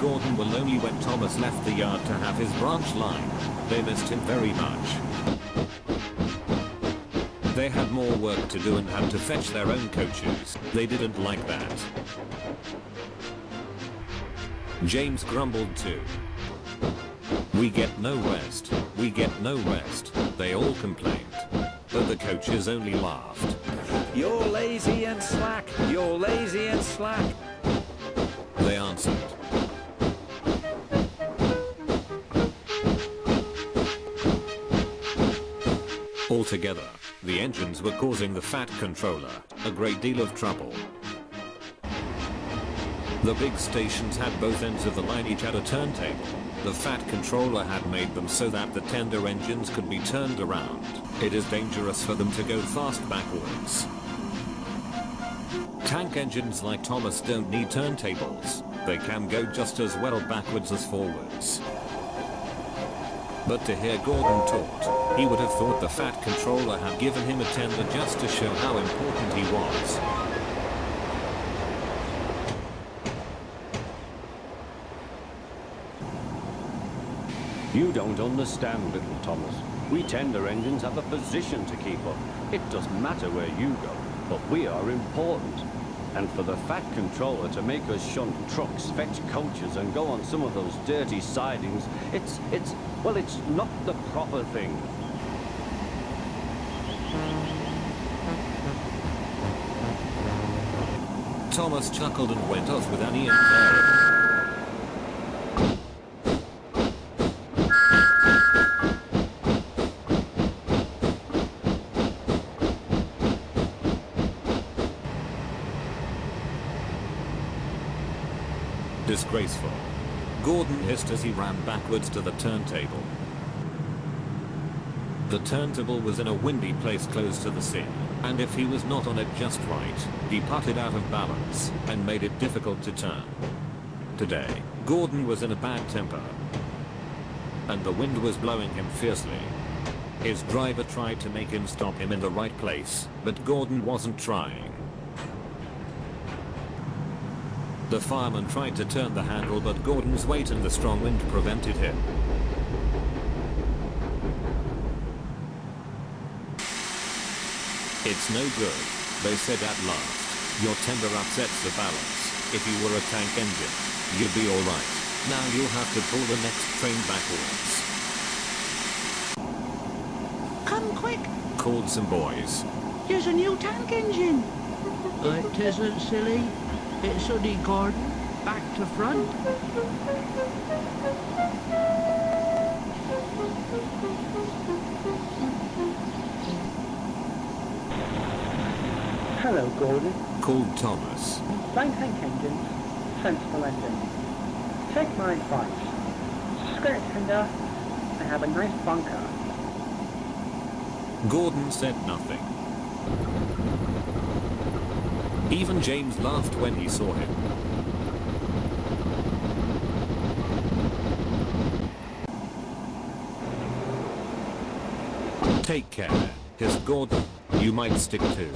Gordon were lonely when Thomas left the yard to have his branch line. They missed him very much. They had more work to do and had to fetch their own coaches. They didn't like that. James grumbled too. We get no rest, we get no rest, they all complained. But the coaches only laughed. You're lazy and slack, you're lazy and slack, they answered. Altogether, the engines were causing the Fat Controller a great deal of trouble. The big stations had both ends of the line each had a turntable. The Fat Controller had made them so that the tender engines could be turned around. It is dangerous for them to go fast backwards. Tank engines like Thomas don't need turntables. They can go just as well backwards as forwards. But to hear Gordon taunt, he would have thought the Fat Controller had given him a tender just to show how important he was. You don't understand, little Thomas. We tender engines have a position to keep up. It doesn't matter where you go, but we are important. And for the Fat Controller to make us shunt trucks, fetch coaches, and go on some of those dirty sidings, it's not the proper thing. Thomas chuckled and went off with Annie and Clara. Disgraceful. Gordon hissed as he ran backwards to the turntable. The turntable was in a windy place close to the sea, and if he was not on it just right, he putted out of balance and made it difficult to turn. Today, Gordon was in a bad temper, and the wind was blowing him fiercely. His driver tried to make him stop him in the right place, but Gordon wasn't trying. The fireman tried to turn the handle, but Gordon's weight and the strong wind prevented him. It's no good, they said at last. Your tender upsets the balance. If you were a tank engine, you'd be alright. Now you'll have to pull the next train backwards. Come quick, Called some boys. there's a new tank engine. It isn't, silly. It's only Gordon, back to front. Hello, Gordon. Called Thomas. Fine tank engines, sensible engines. Take my advice. Skirt tender and have a nice bunker. Gordon said nothing. Even James laughed when he saw him. Take care, hissed Gordon. You might stick too.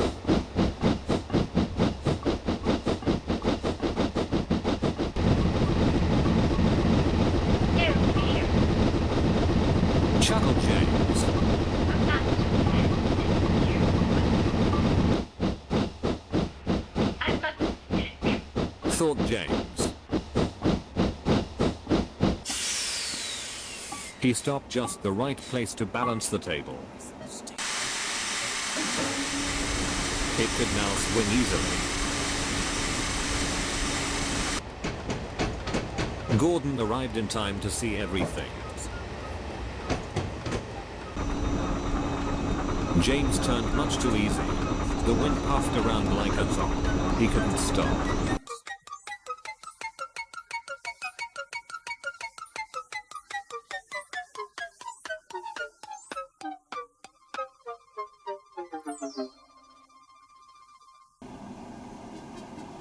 Chuckled James. Thought James. He stopped just the right place to balance the table. It could now swing easily. Gordon arrived in time to see everything. James turned much too easy. The wind puffed around like a top. He couldn't stop.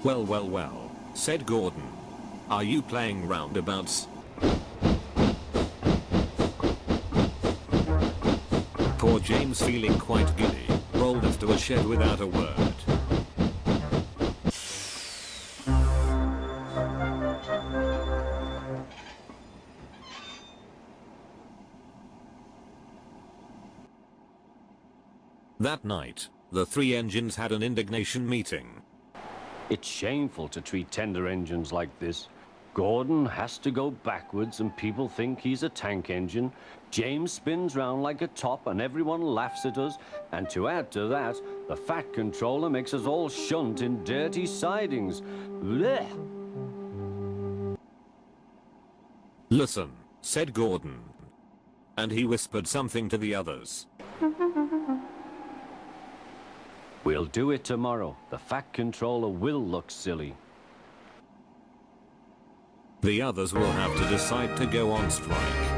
Well, well, well, said Gordon. Are you playing roundabouts? Poor James, feeling quite giddy, rolled off to a shed without a word. That night, the three engines had an indignation meeting. It's shameful to treat tender engines like this. Gordon has to go backwards and people think he's a tank engine. James spins round like a top and everyone laughs at us. And to add to that, the fat controller makes us all shunt in dirty sidings. Blech! Listen, said Gordon. And he whispered something to the others. We'll do it tomorrow. The fat controller will look silly. The others will have to decide to go on strike.